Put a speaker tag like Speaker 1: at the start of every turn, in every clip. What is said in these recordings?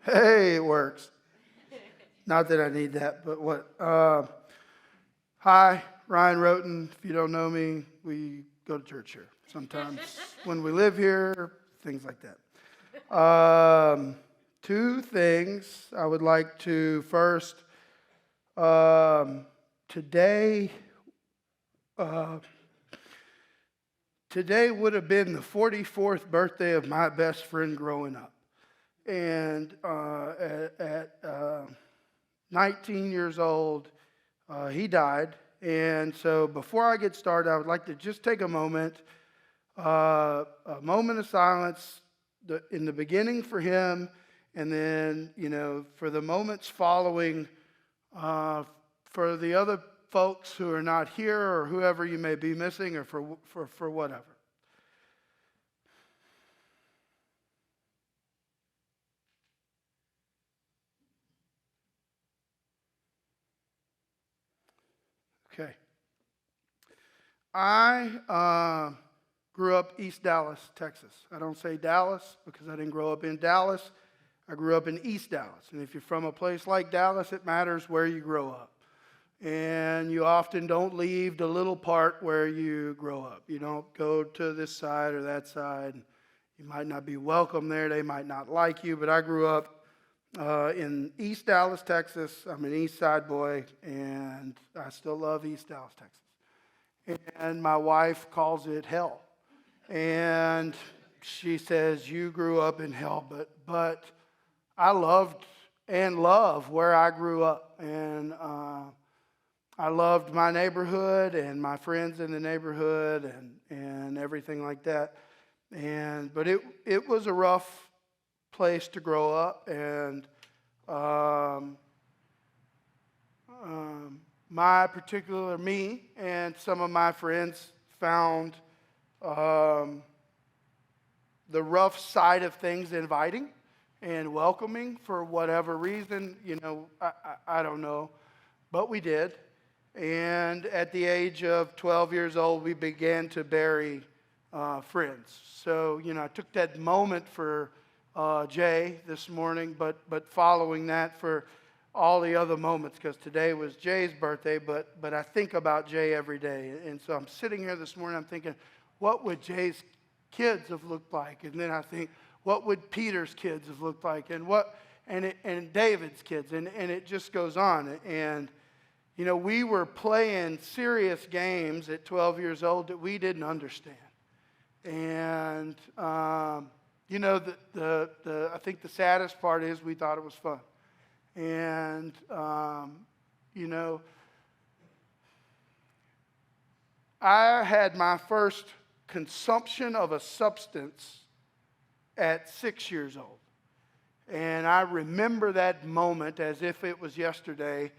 Speaker 1: Hey, it works. Not that I need that, but what? Hi, Ryan Roten. If you don't know me, we go to church here sometimes when we live here, things like that. Two things I would like to first. Today, uh, today would have been the 44th birthday of my best friend growing up, and at 19 years old, he died. And so before I get started, I would like to just take a moment of silence in the beginning for him, and then, for the moments following uh, for the other folks who are not here or whoever you may be missing or for whatever. Okay. I grew up East Dallas, Texas. I don't say Dallas because I didn't grow up in Dallas. I grew up in East Dallas. And if you're from a place like Dallas, it matters where you grow up. And you often don't leave the little part where you grow up. You don't go to this side or that side. You might not be welcome there. They might not like you. But I grew up in East Dallas, Texas. I'm an East Side boy, and I still love East Dallas, Texas. And my wife calls it hell. And she says, "You grew up in hell," but I loved and love where I grew up. And I loved my neighborhood and my friends in the neighborhood and everything like that. But it was a rough place to grow up. And um, me and some of my friends found um, the rough side of things inviting and welcoming for whatever reason. I don't know, but we did. And at the age of 12 years old, we began to bury friends. So, I took that moment for Jay this morning, but following that for all the other moments, because today was Jay's birthday, but I think about Jay every day. And so I'm sitting here this morning, I'm thinking, what would Jay's kids have looked like? And then I think, what would Peter's kids have looked like? And David's kids, and it just goes on. And we were playing serious games at 12 years old that we didn't understand. And, I think the saddest part is we thought it was fun. And, I had my first consumption of a substance at 6 years old. And I remember that moment as if it was yesterday.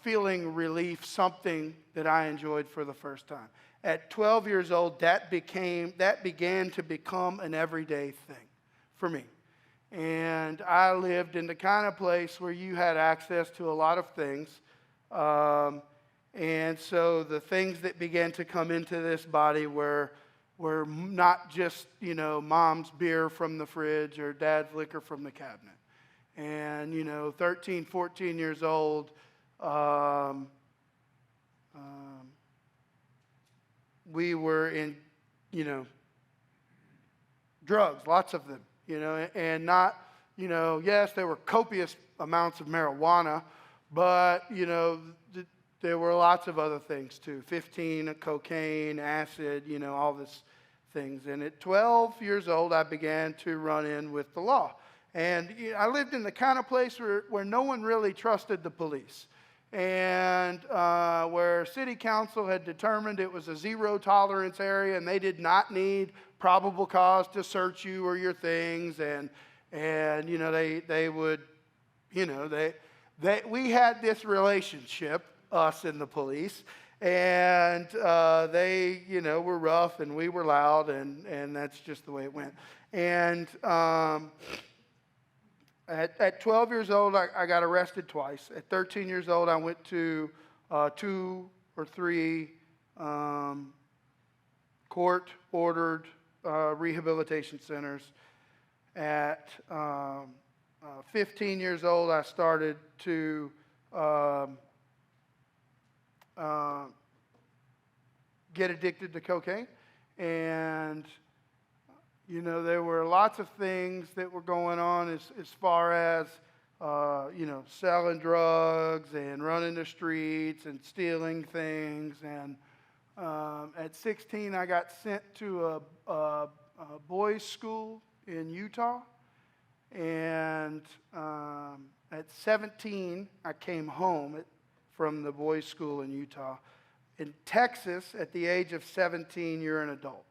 Speaker 1: Feeling relief, something that I enjoyed for the first time. At 12 years old, that began to become an everyday thing for me. And I lived in the kind of place where you had access to a lot of things. And so the things that began to come into this body were not just, mom's beer from the fridge or dad's liquor from the cabinet. And, 13, 14 years old, we were in, drugs, lots of them, and not, yes, there were copious amounts of marijuana, but, there were lots of other things too. 15, cocaine, acid, all these things. And at 12 years old, I began to run in with the law. And I lived in the kind of place where no one really trusted the police. And where city council had determined it was a zero tolerance area and they did not need probable cause to search you or your things. And they would, we had this relationship, us and the police. And they, were rough and we were loud, and that's just the way it went. And at 12 years old, I got arrested twice. At 13 years old, I went to 2 or 3 court-ordered rehabilitation centers. At 15 years old, I started to get addicted to cocaine. And, there were lots of things that were going on as far as, selling drugs and running the streets and stealing things. And at 16, I got sent to a boys' school in Utah. And at 17, I came home from the boys' school in Utah. In Texas, at the age of 17, you're an adult.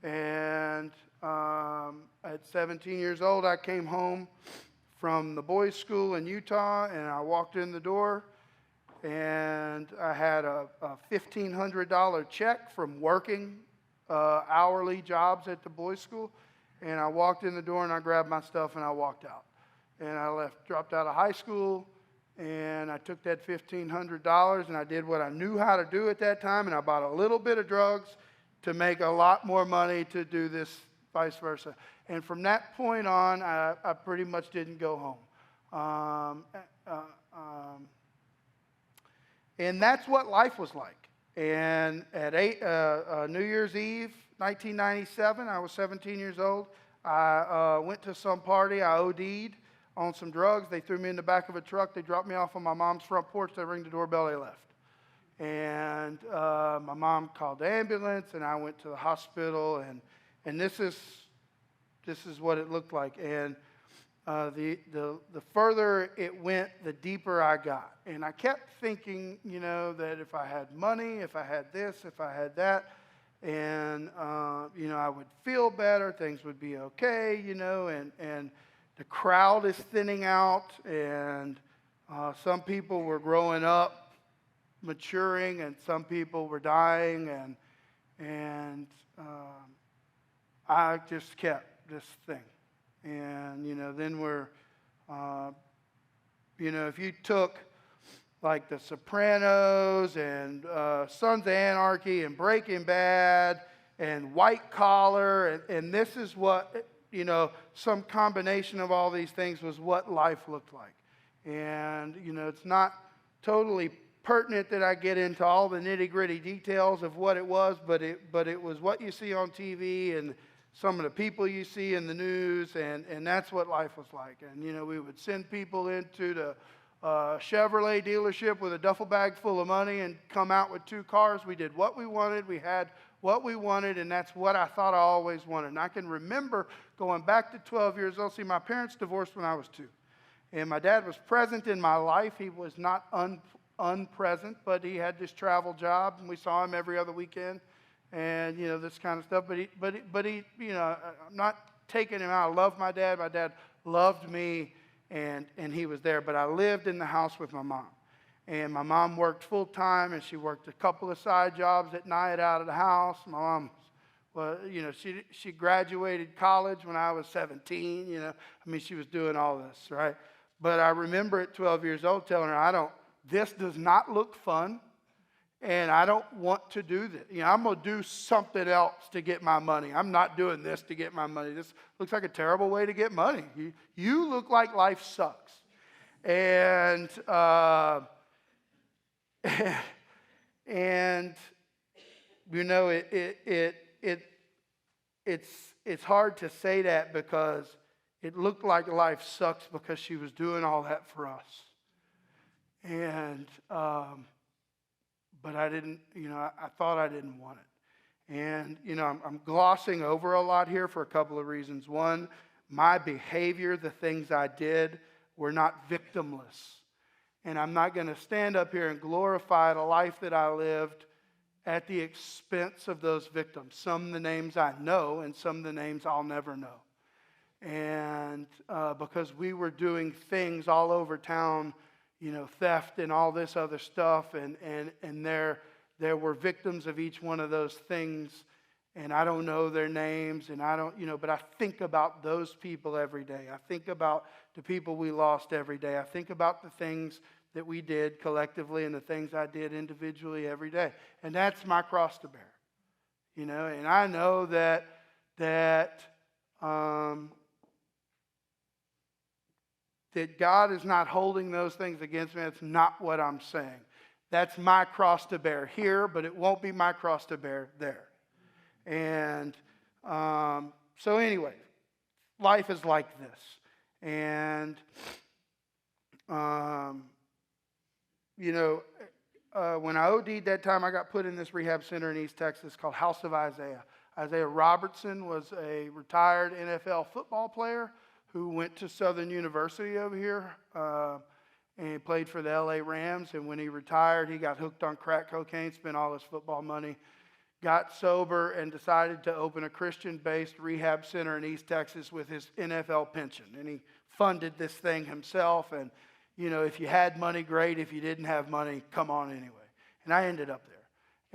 Speaker 1: And at 17 years old, I came home from the boys' school in Utah, and I walked in the door, and I had a $1,500 check from working hourly jobs at the boys' school. And I walked in the door, and I grabbed my stuff, and I walked out. And I dropped out of high school, and I took that $1,500, and I did what I knew how to do at that time, and I bought a little bit of drugs to make a lot more money to do this, vice versa. And from that point on, I pretty much didn't go home. And that's what life was like. And at New Year's Eve, 1997, I was 17 years old. I went to some party. I OD'd on some drugs. They threw me in the back of a truck. They dropped me off on my mom's front porch. They rang the doorbell. They left. And my mom called the ambulance, and I went to the hospital. And this is what it looked like. And the further it went, the deeper I got. And I kept thinking, that if I had money, if I had this, if I had that, and, I would feel better, things would be okay, and the crowd is thinning out, and some people were growing up, maturing, and some people were dying, and I just kept this thing. And, then we're, if you took like The Sopranos and Sons of Anarchy and Breaking Bad and White Collar, and this is what, some combination of all these things was what life looked like. And, it's not totally pertinent that I get into all the nitty-gritty details of what it was, but it was what you see on TV and some of the people you see in the news, and that's what life was like. And, we would send people into the Chevrolet dealership with a duffel bag full of money and come out with 2 cars. We did what we wanted. We had what we wanted, and that's what I thought I always wanted. And I can remember going back to 12 years old. See, my parents divorced when I was 2. And my dad was present in my life. He was not unpresent, but he had this travel job, and we saw him every other weekend. And, this kind of stuff. But he, I'm not taking him out. I love my dad. My dad loved me, and he was there. But I lived in the house with my mom. And my mom worked full time, and she worked a couple of side jobs at night out of the house. My mom, she graduated college when I was 17. She was doing all this, right? But I remember at 12 years old telling her, this does not look fun. And I don't want to do this. I'm going to do something else to get my money. I'm not doing this to get my money. This looks like a terrible way to get money. You look like life sucks. And it's hard to say that because it looked like life sucks because she was doing all that for us. And but I didn't, I thought I didn't want it. And, I'm glossing over a lot here for a couple of reasons. One, my behavior, the things I did, were not victimless. And I'm not going to stand up here and glorify the life that I lived at the expense of those victims. Some of the names I know, and some of the names I'll never know. And because we were doing things all over town, theft and all this other stuff, and there were victims of each one of those things, and I don't know their names, and I don't, but I think about those people every day. I think about the people we lost every day. I think about the things that we did collectively and the things I did individually every day, and that's my cross to bear, and I know that that God is not holding those things against me. That's not what I'm saying. That's my cross to bear here, but it won't be my cross to bear there. And so anyway, life is like this. And, when I OD'd that time, I got put in this rehab center in East Texas called House of Isaiah. Isaiah Robertson was a retired NFL football player who went to Southern University over here, and he played for the LA Rams. And when he retired, he got hooked on crack cocaine, spent all his football money, got sober, and decided to open a Christian-based rehab center in East Texas with his NFL pension. And he funded this thing himself. And, if you had money, great. If you didn't have money, come on anyway. And I ended up there.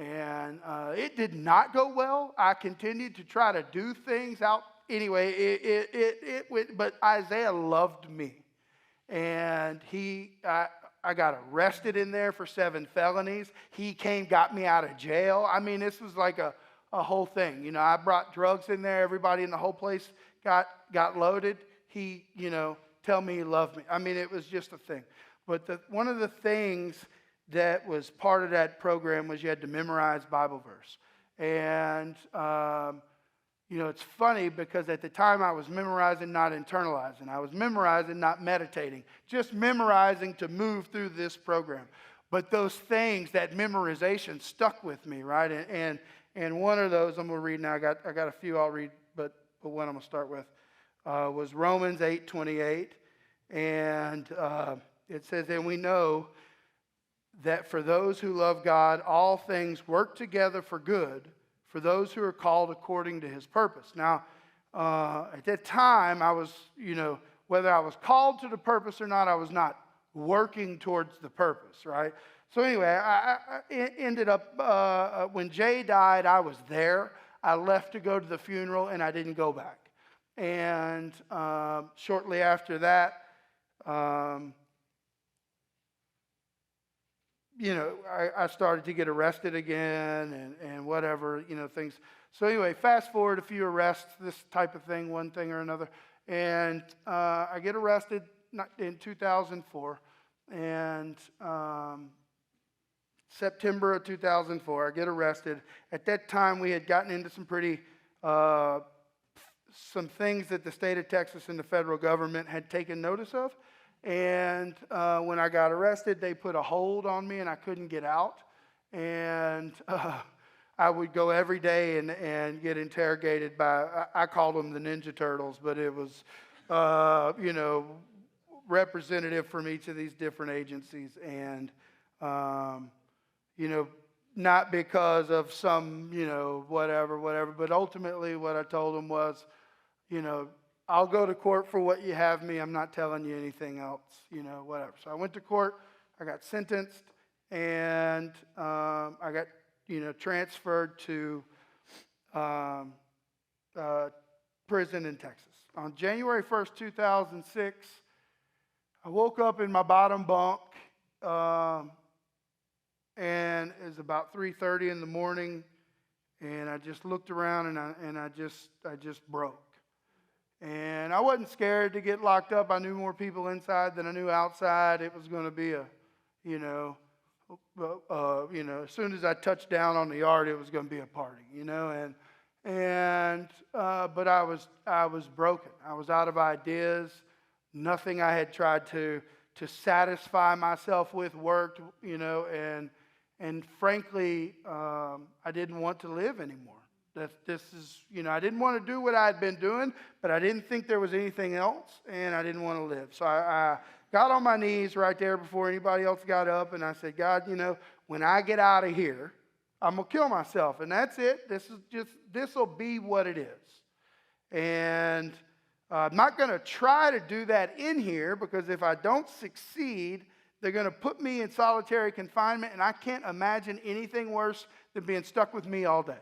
Speaker 1: And it did not go well. I continued to try to do things out. Anyway, it went, but Isaiah loved me. And I got arrested in there for 7 felonies. He came, got me out of jail. I mean, this was like a whole thing. I brought drugs in there. Everybody in the whole place got loaded. He, tell me he loved me. I mean, it was just a thing. But one of the things that was part of that program was you had to memorize Bible verse. And, it's funny because at the time I was memorizing, not internalizing. I was memorizing, not meditating. Just memorizing to move through this program. But those things, that memorization stuck with me, right? And one of those I'm going to read now. I got a few I'll read, but one I'm going to start with was Romans 8:28. And it says, and we know that for those who love God, all things work together for good, for those who are called according to his purpose. Now, at that time, I was, whether I was called to the purpose or not, I was not working towards the purpose, right? So anyway, I ended up, when Jay died, I was there. I left to go to the funeral, and I didn't go back. And shortly after that, I started to get arrested again and whatever, things. So anyway, fast forward a few arrests, this type of thing, one thing or another. And I get arrested in 2004. And September of 2004, I get arrested. At that time, we had gotten into some things that the state of Texas and the federal government had taken notice of. And when I got arrested, they put a hold on me and I couldn't get out. And I would go every day and get interrogated by, I called them the Ninja Turtles, but it was, representative from each of these different agencies. And, not because of some, whatever, but ultimately what I told them was, I'll go to court for what you have me. I'm not telling you anything else, whatever. So I went to court. I got sentenced, and I got, transferred to prison in Texas. On January 1st, 2006, I woke up in my bottom bunk, and it was about 3:30 in the morning, and I just looked around, and I just broke. And I wasn't scared to get locked up. I knew more people inside than I knew outside. It was going to be as soon as I touched down on the yard, it was going to be a party, but I was broken. I was out of ideas. Nothing I had tried to satisfy myself with worked, and frankly, I didn't want to live anymore. I didn't want to do what I had been doing, but I didn't think there was anything else, and I didn't want to live. So I got on my knees right there before anybody else got up, and I said, God, when I get out of here, I'm going to kill myself, and that's it. This will be what it is. And I'm not going to try to do that in here, because if I don't succeed, they're going to put me in solitary confinement, and I can't imagine anything worse than being stuck with me all day.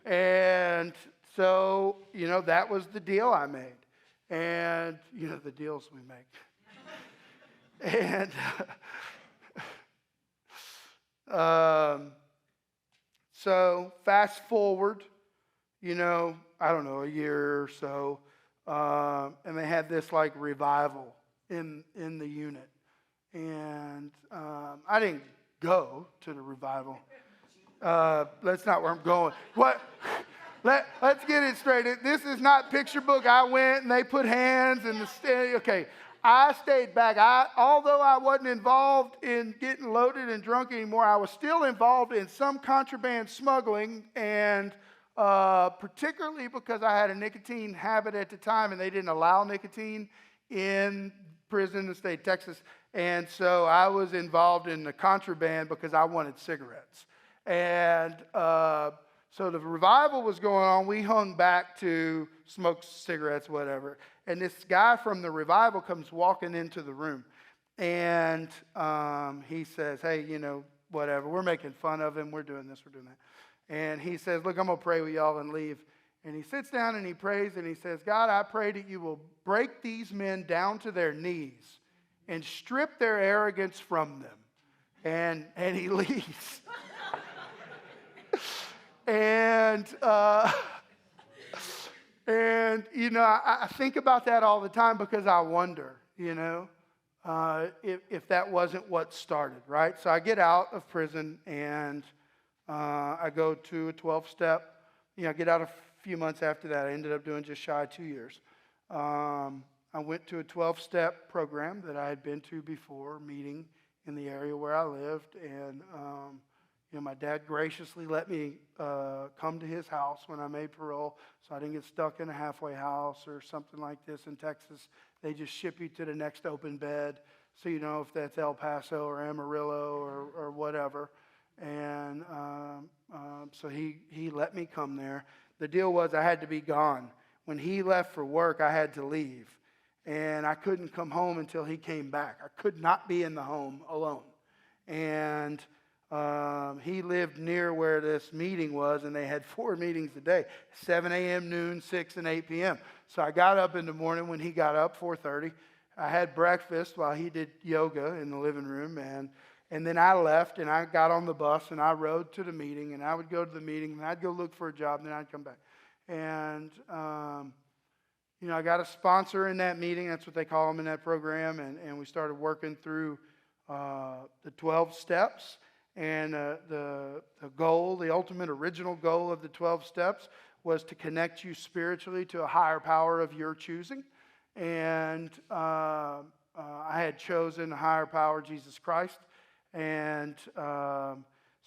Speaker 1: And so, that was the deal I made. And, the deals we make. And so fast forward, I don't know, a year or so, and they had this revival in the unit. And I didn't go to the revival. That's not where I'm going. What? Let's get it straight. This is not picture book. I went and they put hands and okay. I stayed back. Although I wasn't involved in getting loaded and drunk anymore, I was still involved in some contraband smuggling, and particularly because I had a nicotine habit at the time, and they didn't allow nicotine in prison in the state of Texas. And so I was involved in the contraband because I wanted cigarettes. And so the revival was going on. We hung back to smoke cigarettes, whatever. And this guy from the revival comes walking into the room. And he says, hey, whatever. We're making fun of him. We're doing this, we're doing that. And he says, look, I'm going to pray with y'all and leave. And he sits down and he prays and he says, God, I pray that you will break these men down to their knees and strip their arrogance from them. And he leaves. And I think about that all the time because I wonder, if that wasn't what started, right? So I get out of prison and I go to a 12-step. I get out a few months after that. I ended up doing just shy of 2 years. I went to a 12-step program that I had been to before, meeting in the area where I lived. And, my dad graciously let me come to his house when I made parole, so I didn't get stuck in a halfway house or something like this in Texas. They just ship you to the next open bed, so you know if that's El Paso or Amarillo or whatever. And so he let me come there. The deal was I had to be gone. When he left for work, I had to leave. And I couldn't come home until he came back. I could not be in the home alone. And he lived near where this meeting was, and they had 4 meetings a day, 7 a.m., noon, 6, and 8 p.m. So I got up in the morning when he got up, 4:30. I had breakfast while he did yoga in the living room, and then I left, and I got on the bus, and I rode to the meeting, and I would go to the meeting, and I'd go look for a job, and then I'd come back. And, I got a sponsor in that meeting. That's what they call them in that program, and we started working through the 12 steps. And the goal, the ultimate original goal of the 12 steps was to connect you spiritually to a higher power of your choosing. And I had chosen a higher power, Jesus Christ. And so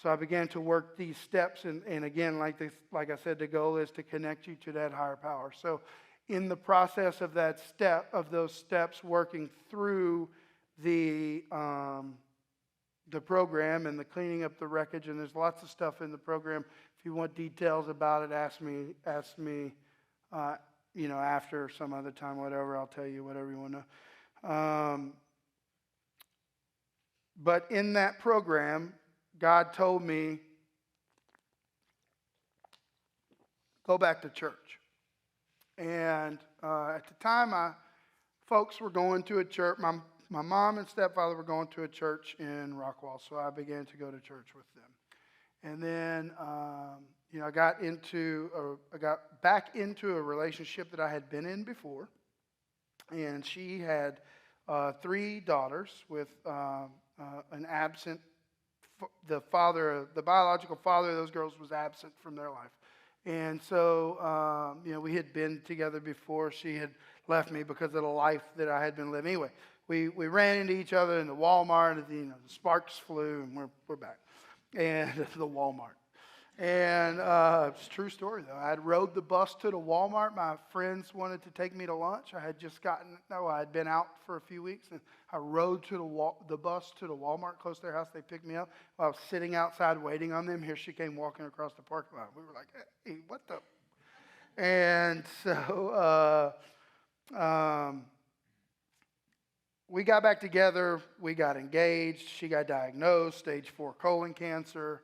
Speaker 1: I began to work these steps. And again, like I said, the goal is to connect you to that higher power. So in the process of those steps, working through the program and the cleaning up the wreckage, and there's lots of stuff in the program. If you want details about it, ask me, after some other time, whatever. I'll tell you whatever you want to know. But in that program, God told me, go back to church. And at the time, folks were going to a church. My mom and stepfather were going to a church in Rockwall, so I began to go to church with them. And then, I got back into a relationship that I had been in before. And she had 3 daughters with an absent, the biological father of those girls was absent from their life. And so, we had been together before. She had left me because of the life that I had been living. Anyway, we ran into each other in the Walmart. The sparks flew, and we're back. And the Walmart. And it's a true story, though. I had rode the bus to the Walmart. My friends wanted to take me to lunch. I had been out for a few weeks, and I rode to the bus to the Walmart close to their house. They picked me up. While I was sitting outside waiting on them, here she came walking across the parking lot. We were like, hey, what the? And so we got back together. We got engaged. She got diagnosed, stage 4 colon cancer.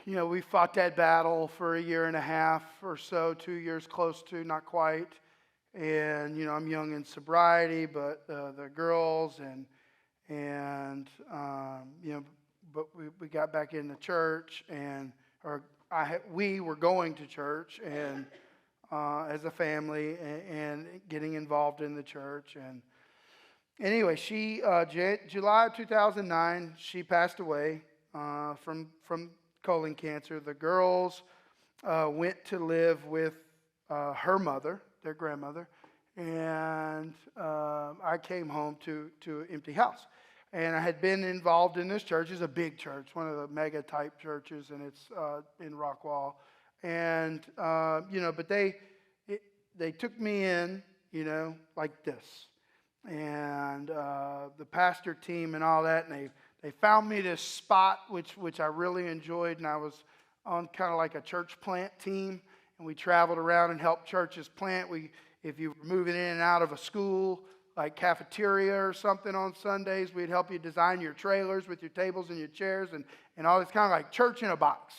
Speaker 1: We fought that battle for a year and a half or so, 2 years close to, not quite. And, I'm young in sobriety, but the girls but we got back into church, we were going to church, and as a family and getting involved in the church. And anyway, she July of 2009, she passed away from colon cancer. The girls went to live with her mother, their grandmother, and I came home to an empty house. And I had been involved in this church. It's a big church, one of the mega type churches, and it's in Rockwall. And but they took me in, like this, and the pastor team and all that, and they found me this spot which I really enjoyed, and I was on kind of like a church plant team, and we traveled around and helped churches plant. If you were moving in and out of a school, like cafeteria or something on Sundays, we'd help you design your trailers with your tables and your chairs and all this, kind of like church in a box.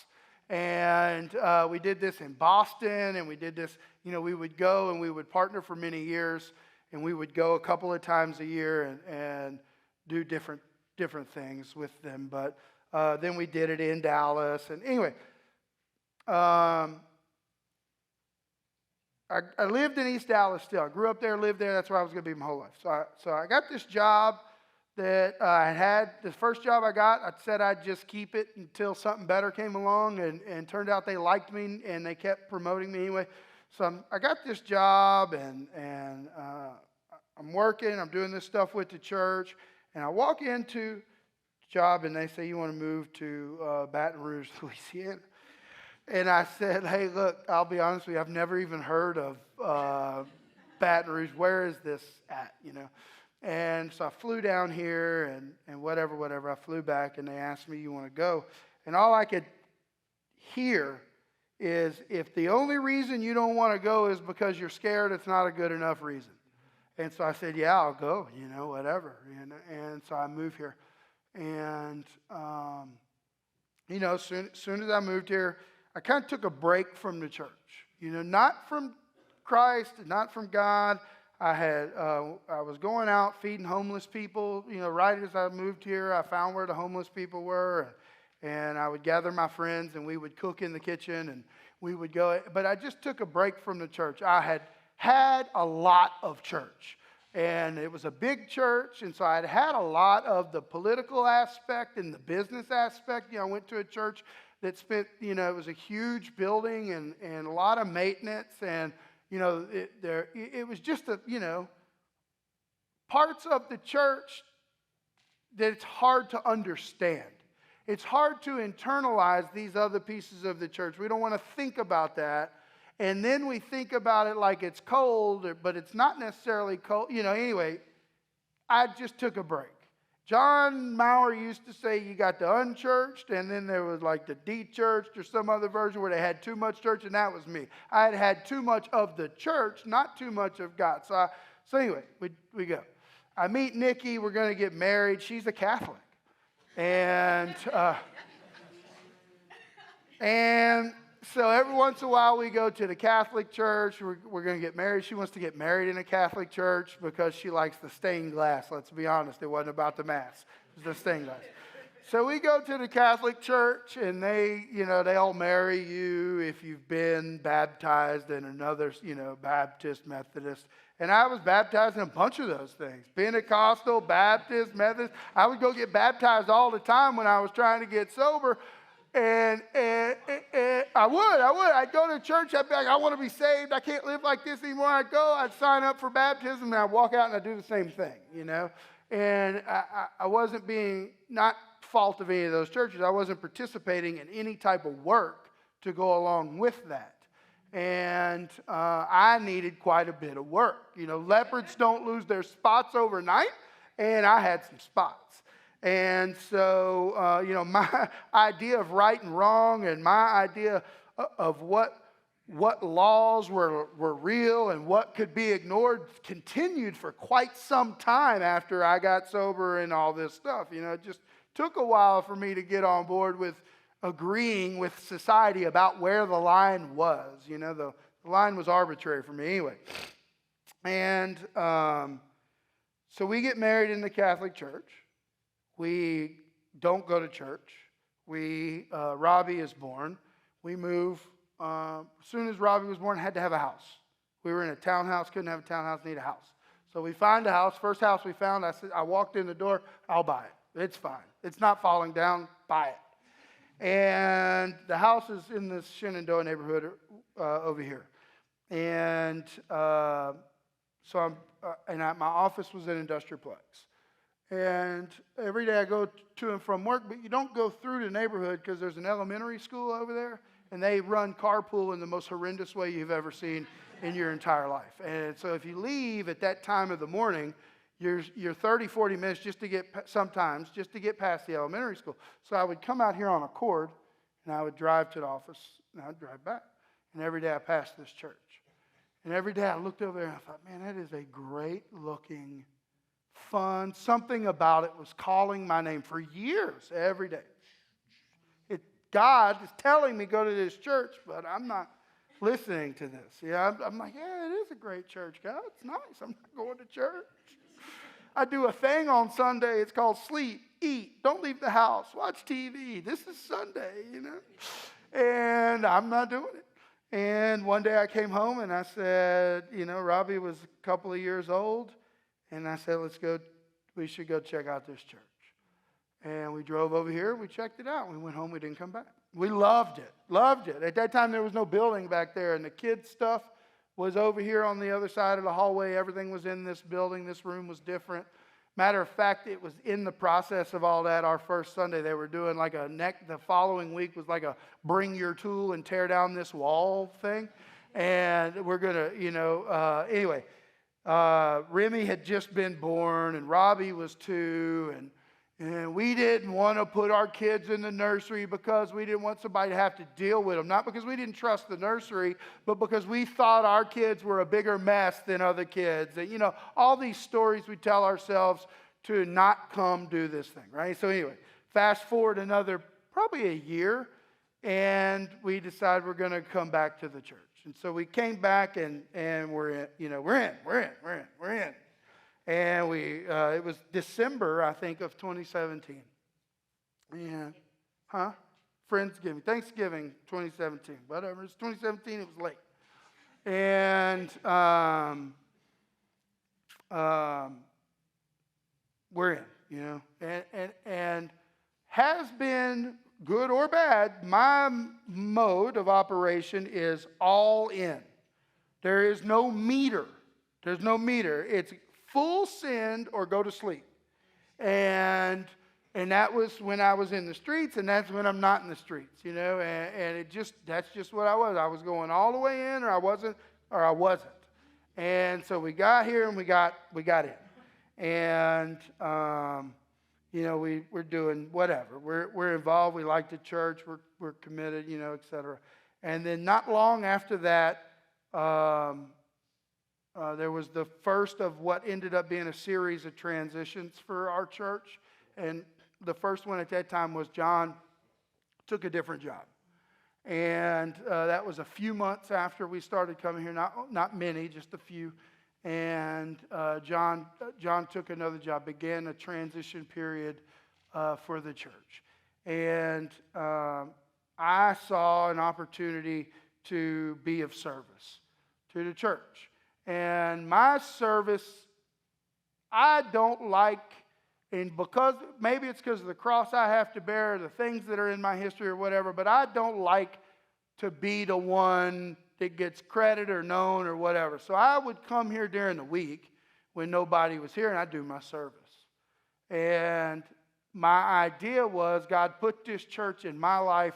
Speaker 1: And we did this in Boston, and we did this, we would go and we would partner for many years, and we would go a couple of times a year and do different things with them. But then we did it in Dallas. And anyway, I lived in East Dallas still. I grew up there, lived there. That's where I was going to be my whole life. So I got this job that I had. The first job I got, I said I'd just keep it until something better came along, and turned out they liked me, and they kept promoting me anyway. So I got this job, and I'm working. I'm doing this stuff with the church, and I walk into the job, and they say, "You want to move to Baton Rouge, Louisiana?" And I said, "Hey, look, I'll be honest with you, I've never even heard of Baton Rouge. Where is this at, And so I flew down here and whatever. I flew back, and they asked me, "You want to go?" And all I could hear is, if the only reason you don't want to go is because you're scared, it's not a good enough reason. And so I said, "Yeah, I'll go, whatever." And so I moved here. And, soon as I moved here, I kind of took a break from the church, not from Christ, not from God. I was going out feeding homeless people, right as I moved here. I found where the homeless people were, and I would gather my friends, and we would cook in the kitchen, and we would go. But I just took a break from the church. I had a lot of church, and it was a big church, and so I had a lot of the political aspect and the business aspect. I went to a church that spent, it was a huge building and a lot of maintenance, and it was just parts of the church that it's hard to understand. It's hard to internalize these other pieces of the church. We don't want to think about that, and then we think about it like it's cold, but it's not necessarily cold. Anyway, I just took a break. John Maurer used to say you got the unchurched, and then there was like the de-churched or some other version where they had too much church, and that was me. I had too much of the church, not too much of God. So anyway, we go. I meet Nikki. We're going to get married. She's a Catholic. And so every once in a while we go to the Catholic church. We're going to get married. She wants to get married in a Catholic church because she likes the stained glass. Let's be honest. It wasn't about the Mass. It was the stained glass. So we go to the Catholic church, and they'll marry you if you've been baptized in another, Baptist, Methodist. And I was baptized in a bunch of those things. Pentecostal, Baptist, Methodist. I would go get baptized all the time when I was trying to get sober. And I'd go to church. I'd be like, I want to be saved. I can't live like this anymore. I'd sign up for baptism, and I'd walk out and I'd do the same thing, And I wasn't being, not fault of any of those churches, I wasn't participating in any type of work to go along with that. And I needed quite a bit of work. Leopards don't lose their spots overnight, and I had some spots. And so, my idea of right and wrong, and my idea of what laws were real and what could be ignored continued for quite some time after I got sober and all this stuff. It just took a while for me to get on board with agreeing with society about where the line was. The line was arbitrary for me anyway. And so we get married in the Catholic Church. We don't go to church. Robbie is born. We move as soon as Robbie was born, had to have a house. We were in a townhouse, couldn't have a townhouse, need a house. So we find a house. First house we found, I walked in the door, I'll buy it. It's fine. It's not falling down, buy it. And the house is in this Shenandoah neighborhood over here. And my office was in Industrialplex. And every day I go to and from work, but you don't go through the neighborhood because there's an elementary school over there, and they run carpool in the most horrendous way you've ever seen in your entire life. And so if you leave at that time of the morning, you're 30, 40 minutes just to get past the elementary school. So I would come out here on a cord, and I would drive to the office, and I'd drive back. And every day I passed this church. And every day I looked over there, and I thought, man, that is a great-looking, fun, something about it was calling my name for years, every day. God is telling me go to this church, but I'm not listening to this. Yeah, I'm like, yeah, it is a great church, God. It's nice. I'm not going to church. I do a thing on Sunday. It's called sleep, eat, don't leave the house, watch TV. This is Sunday, And I'm not doing it. And one day I came home and I said, Robbie was a couple of years old. And I said, we should go check out this church. And we drove over here, we checked it out. We went home, we didn't come back. We loved it. At that time, there was no building back there, and the kids' stuff was over here on the other side of the hallway. Everything was in this building. This room was different. Matter of fact, it was in the process of all that. Our first Sunday, they were doing the following week was like a bring your tool and tear down this wall thing. And we're going to, anyway, Remy had just been born, and Robbie was 2, and we didn't want to put our kids in the nursery because we didn't want somebody to have to deal with them. Not because we didn't trust the nursery, but because we thought our kids were a bigger mess than other kids. And, all these stories we tell ourselves to not come do this thing, right? So anyway, fast forward another probably a year, and we decided we're going to come back to the church. And so we came back, and we're in. And it was December, I think, of 2017. And, Thanksgiving 2017. Whatever, it's 2017, it was late. And we're in, And has been good or bad, my mode of operation is all in. There is no meter. It's full send or go to sleep. And that was when I was in the streets, and that's when I'm not in the streets, and that's just what I was. I was going all the way in, or I wasn't. And so we got here and we got in. And we're doing whatever. We're involved, we like the church, we're committed, et cetera. And then not long after that, there was the first of what ended up being a series of transitions for our church. And the first one at that time was John took a different job. And that was a few months after we started coming here, not many, just a few. And John took another job, began a transition period for the church. And I saw an opportunity to be of service to the church. And my service, I don't like, and maybe it's because of the cross I have to bear, the things that are in my history or whatever, but I don't like to be the one that gets credit or known or whatever. So I would come here during the week when nobody was here, and I'd do my service. And my idea was God put this church in my life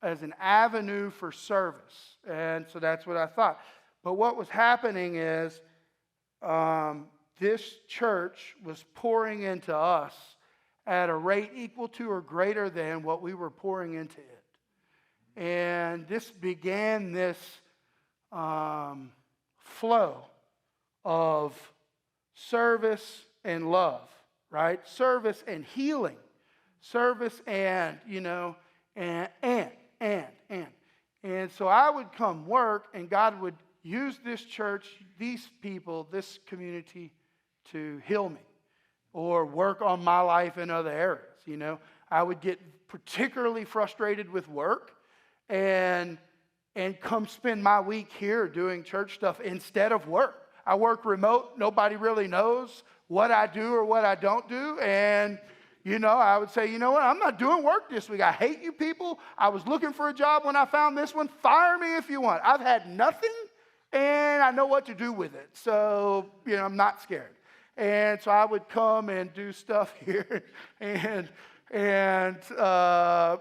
Speaker 1: as an avenue for service. And so that's what I thought. But what was happening is this church was pouring into us at a rate equal to or greater than what we were pouring into it. And this began this flow of service and love, right? Service and healing. Service and, And so I would come work, and God would use this church, these people, this community to heal me or work on my life in other areas. I would get particularly frustrated with work, and and come spend my week here doing church stuff instead of work. I work remote. Nobody really knows what I do or what I don't do. And, I would say, you know what? I'm not doing work this week. I hate you people. I was looking for a job when I found this one. Fire me if you want. I've had nothing, and I know what to do with it. So, I'm not scared. And so I would come and do stuff here. And God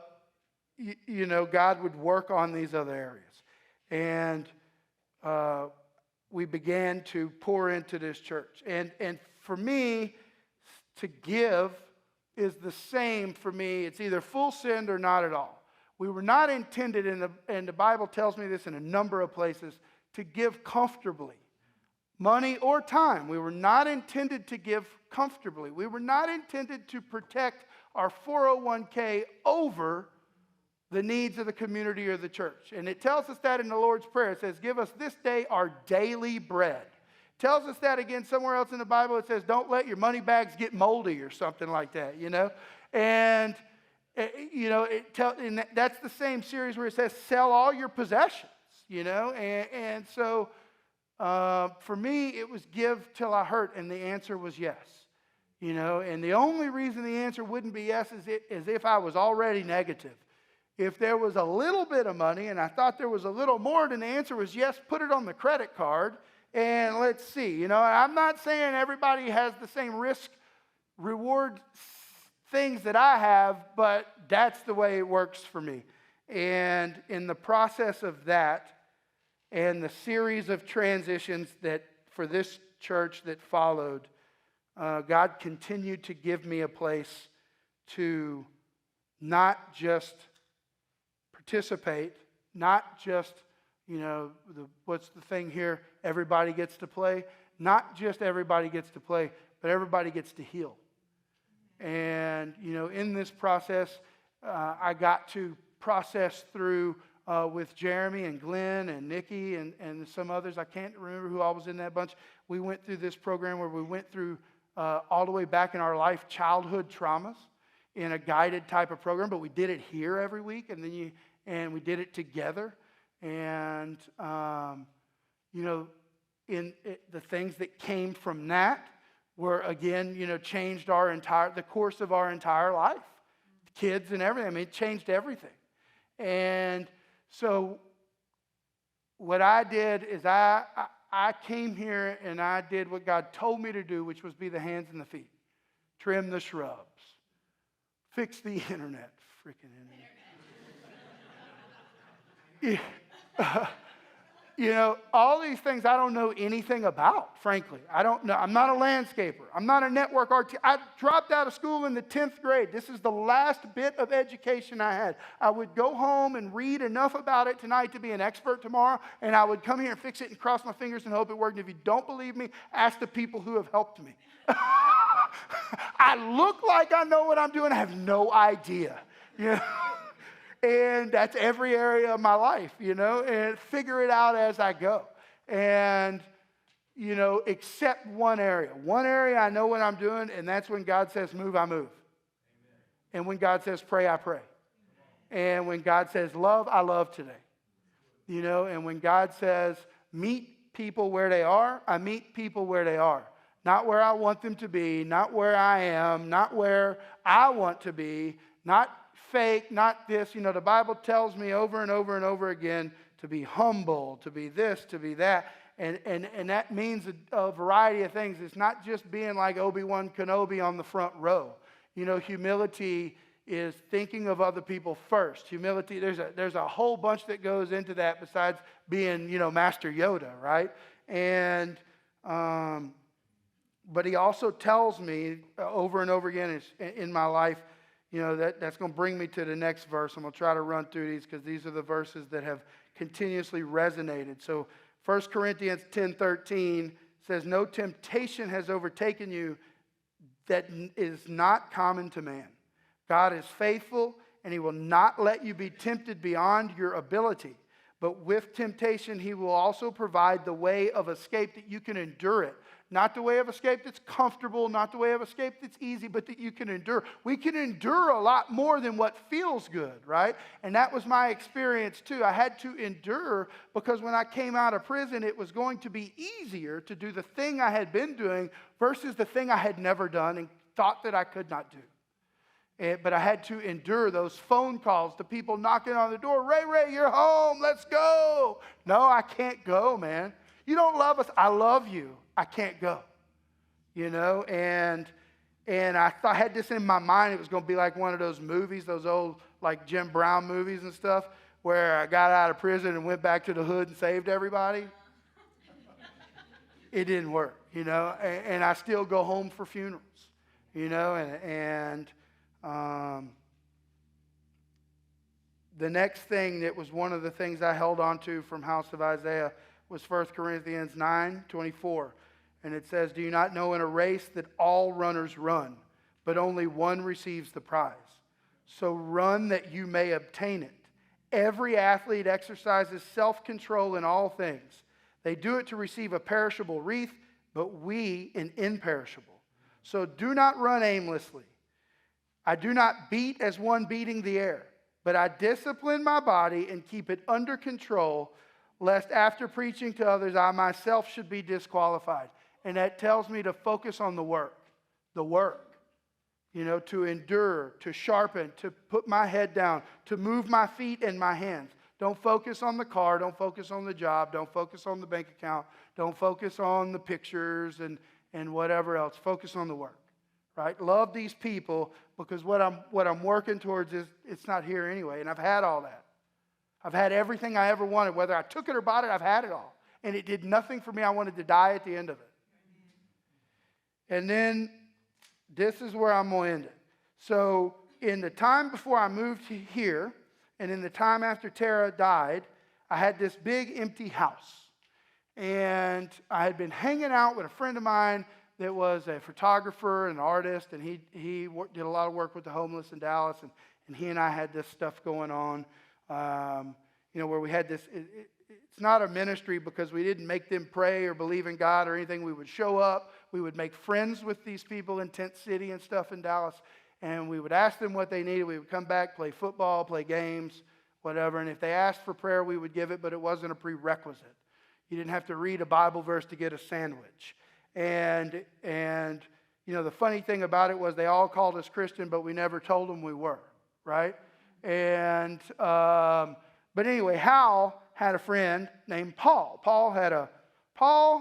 Speaker 1: would work on these other areas. And we began to pour into this church. And for me, to give is the same for me. It's either full send or not at all. We were not intended, and the Bible tells me this in a number of places, to give comfortably. Money or time. We were not intended to give comfortably. We were not intended to protect our 401k over the needs of the community or the church. And it tells us that in the Lord's Prayer. It says, give us this day our daily bread. It tells us that again somewhere else in the Bible. It says, don't let your money bags get moldy or something like that, And, and that's the same series where it says, sell all your possessions, And so for me, it was give till I hurt, and the answer was yes. And the only reason the answer wouldn't be yes is if I was already negative. If there was a little bit of money and I thought there was a little more, then the answer was yes, put it on the credit card and let's see. I'm not saying everybody has the same risk reward things that I have, but that's the way it works for me. And in the process of that and the series of transitions that for this church that followed, God continued to give me a place to not just participate, not just, what's the thing here? Everybody gets to play. Not just everybody gets to play, but everybody gets to heal. And, in this process, I got to process through with Jeremy and Glenn and Nikki and some others. I can't remember who all was in that bunch. We went through this program where we went through all the way back in our life childhood traumas in a guided type of program, but we did it here every week, and we did it together. And the things that came from that were again, changed the course of our entire life, kids and everything. It changed everything. And so what I did is I came here and I did what God told me to do, which was be the hands and the feet, trim the shrubs, fix the internet, freaking internet. All these things I don't know anything about, frankly. I don't know. I'm not a landscaper. I'm not a network artist. I dropped out of school in the 10th grade. This is the last bit of education I had. I would go home and read enough about it tonight to be an expert tomorrow, and I would come here and fix it and cross my fingers and hope it worked. And if you don't believe me, ask the people who have helped me. I look like I know what I'm doing. I have no idea. And that's every area of my life, and figure it out as I go. And, except one area. One area I know what I'm doing, and that's when God says move, I move. Amen. And when God says pray, I pray. And when God says love, I love today. And when God says meet people where they are, I meet people where they are. Not where I want them to be, not where I am, not where I want to be, not fake, not this. The Bible tells me over and over and over again to be humble, to be this, to be that. And that means a variety of things. It's not just being like Obi-Wan Kenobi on the front row. Humility is thinking of other people first. Humility, there's a whole bunch that goes into that besides being, Master Yoda, right? And but he also tells me over and over again in my life, that's going to bring me to the next verse. I'm going to try to run through these because these are the verses that have continuously resonated. So 1 Corinthians 10:13 says, no temptation has overtaken you that is not common to man. God is faithful, and he will not let you be tempted beyond your ability. But with temptation, he will also provide the way of escape that you can endure it. Not the way of escape that's comfortable, not the way of escape that's easy, but that you can endure. We can endure a lot more than what feels good, right? And that was my experience too. I had to endure because when I came out of prison, it was going to be easier to do the thing I had been doing versus the thing I had never done and thought that I could not do. But I had to endure those phone calls to people knocking on the door. Ray, you're home. Let's go. No, I can't go, man. You don't love us. I love you. I can't go. You know, and I had this in my mind. It was going to be like one of those movies, those old like Jim Brown movies and stuff, where I got out of prison and went back to the hood and saved everybody. It didn't work, you know, and I still go home for funerals, you know, and the next thing that was one of the things I held on to from House of Isaiah was 1 Corinthians 9:24. And it says, do you not know in a race that all runners run, but only one receives the prize? So run that you may obtain it. Every athlete exercises self-control in all things. They do it to receive a perishable wreath, but we an imperishable. So do not run aimlessly. I do not beat as one beating the air, but I discipline my body and keep it under control, lest after preaching to others, I myself should be disqualified. And that tells me to focus on the work, you know, to endure, to sharpen, to put my head down, to move my feet and my hands. Don't focus on the car, don't focus on the job, don't focus on the bank account, don't focus on the pictures and whatever else. Focus on the work, right? Love these people because what I'm working towards is it's not here anyway, and I've had all that. I've had everything I ever wanted. Whether I took it or bought it, I've had it all. And it did nothing for me. I wanted to die at the end of it. And then this is where I'm going to end it. So in the time before I moved here and in the time after Tara died, I had this big empty house. And I had been hanging out with a friend of mine that was a photographer and an artist. And he did a lot of work with the homeless in Dallas. And he and I had this stuff going on. You know, where we had this, it's not a ministry because we didn't make them pray or believe in God or anything. We would show up, we would make friends with these people in Tent City and stuff in Dallas, and we would ask them what they needed. We would come back, play football, play games, whatever, and if they asked for prayer, we would give it, but it wasn't a prerequisite. You didn't have to read a Bible verse to get a sandwich. And you know, the funny thing about it was they all called us Christian, but we never told them we were, right? And but anyway, Hal had a friend named Paul. Paul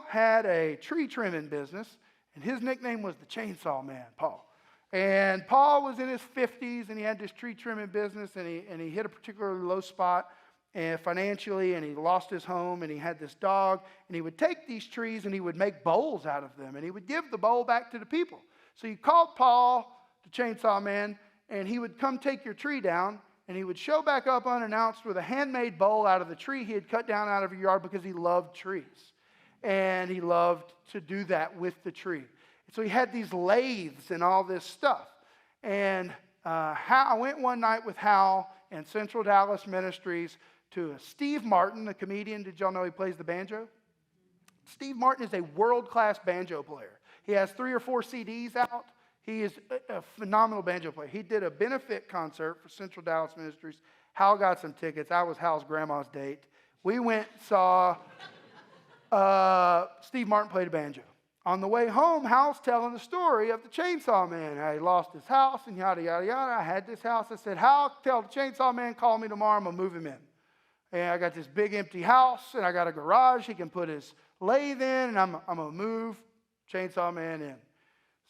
Speaker 1: had a tree trimming business, and his nickname was the Chainsaw Man, Paul. And Paul was in his 50s, and he had this tree trimming business, and he hit a particularly low spot financially, and he lost his home, and he had this dog, and he would take these trees, and he would make bowls out of them, and he would give the bowl back to the people. So you called Paul, the Chainsaw Man, and he would come take your tree down, and he would show back up unannounced with a handmade bowl out of the tree he had cut down out of your yard because he loved trees. And he loved to do that with the tree. So he had these lathes and all this stuff. And I went one night with Hal and Central Dallas Ministries to Steve Martin, the comedian. Did y'all know he plays the banjo? Steve Martin is a world-class banjo player. He has 3 or 4 CDs out. He is a phenomenal banjo player. He did a benefit concert for Central Dallas Ministries. Hal got some tickets. I was Hal's grandma's date. We went and saw Steve Martin play the banjo. On the way home, Hal's telling the story of the Chainsaw Man. How he lost his house and yada, yada, yada. I had this house. I said, Hal, tell the Chainsaw Man, call me tomorrow. I'm going to move him in. And I got this big empty house, and I got a garage. He can put his lathe in, and I'm going to move Chainsaw Man in.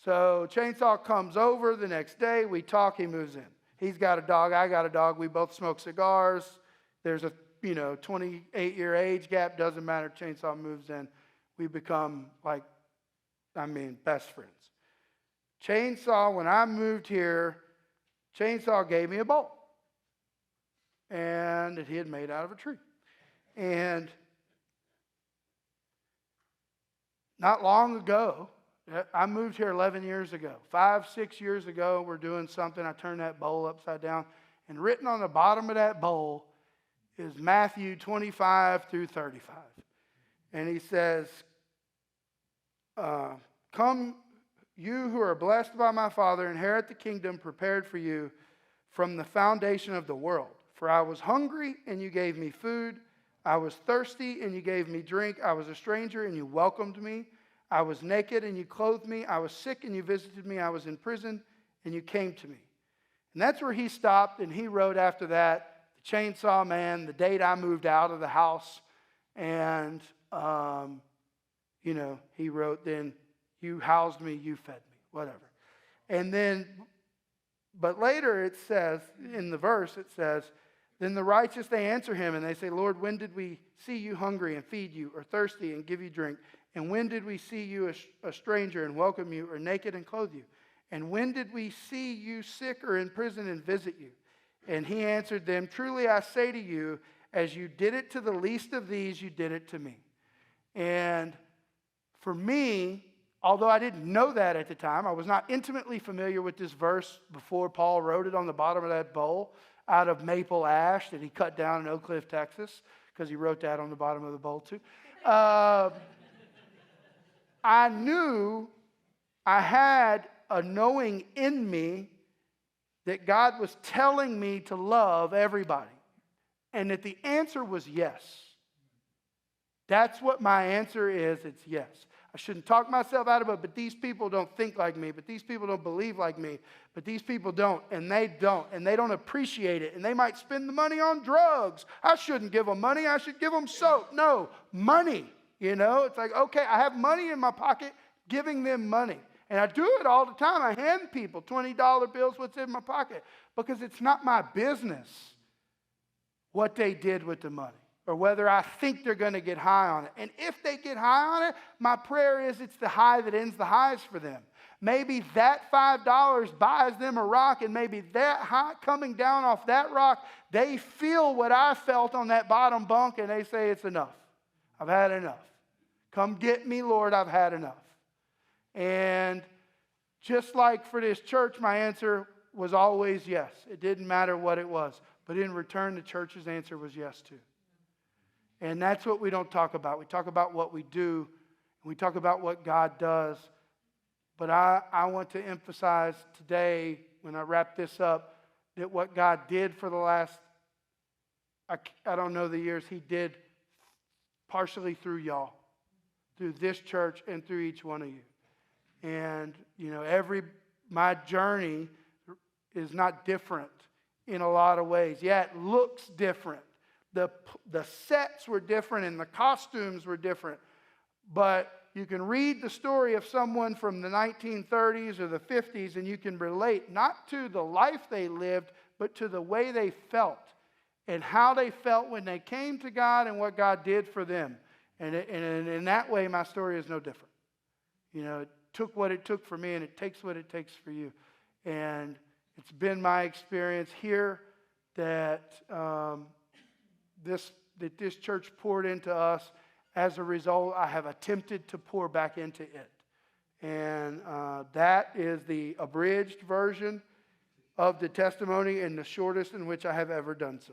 Speaker 1: So Chainsaw comes over the next day. We talk. He moves in. He's got a dog. I got a dog. We both smoke cigars. There's a 28-year age gap. Doesn't matter. Chainsaw moves in. We become best friends. Chainsaw, when I moved here, Chainsaw gave me a bowl. And that he had made out of a tree. And not long ago, I moved here 11 years ago. 5, 6 years ago, we're doing something. I turned that bowl upside down. And written on the bottom of that bowl is Matthew 25 through 35. And he says, Come, you who are blessed by my Father, inherit the kingdom prepared for you from the foundation of the world. For I was hungry, and you gave me food. I was thirsty, and you gave me drink. I was a stranger, and you welcomed me. I was naked, and you clothed me. I was sick, and you visited me. I was in prison, and you came to me. And that's where he stopped, and he wrote after that, The Chainsaw Man, the date I moved out of the house. And, he wrote, then you housed me, you fed me, whatever. And then, but later it says, in the verse, it says, then the righteous, they answer him, and they say, Lord, when did we see you hungry and feed you, or thirsty and give you drink? And when did we see you a stranger and welcome you, or naked and clothe you? And when did we see you sick or in prison and visit you? And he answered them, truly I say to you, as you did it to the least of these, you did it to me. And for me, although I didn't know that at the time, I was not intimately familiar with this verse before Paul wrote it on the bottom of that bowl out of maple ash that he cut down in Oak Cliff, Texas, because he wrote that on the bottom of the bowl too. I knew I had a knowing in me that God was telling me to love everybody. And that the answer was yes. That's what my answer is. It's yes. I shouldn't talk myself out of it, but these people don't think like me, but these people don't believe like me, but these people don't, and they don't appreciate it, and they might spend the money on drugs. I shouldn't give them money. I should give them soap. No, money. It's like, okay, I have money in my pocket, giving them money. And I do it all the time. I hand people $20 bills, what's in my pocket, because it's not my business what they did with the money or whether I think they're going to get high on it. And if they get high on it, my prayer is it's the high that ends the highs for them. Maybe that $5 buys them a rock, and maybe that high coming down off that rock, they feel what I felt on that bottom bunk, and they say, it's enough. I've had enough. Come get me, Lord, I've had enough. And just like for this church, my answer was always yes. It didn't matter what it was. But in return, the church's answer was yes too. And that's what we don't talk about. We talk about what we do. And we talk about what God does. But I want to emphasize today, when I wrap this up, that what God did for the last, I don't know the years, He did partially through y'all, through this church and through each one of you. And, my journey is not different in a lot of ways. Yeah, it looks different. The sets were different and the costumes were different. But you can read the story of someone from the 1930s or the 50s, and you can relate not to the life they lived, but to the way they felt and how they felt when they came to God and what God did for them. And in that way, my story is no different. It took what it took for me, and it takes what it takes for you. And it's been my experience here that this church poured into us. As a result, I have attempted to pour back into it. And that is the abridged version of the testimony and the shortest in which I have ever done so.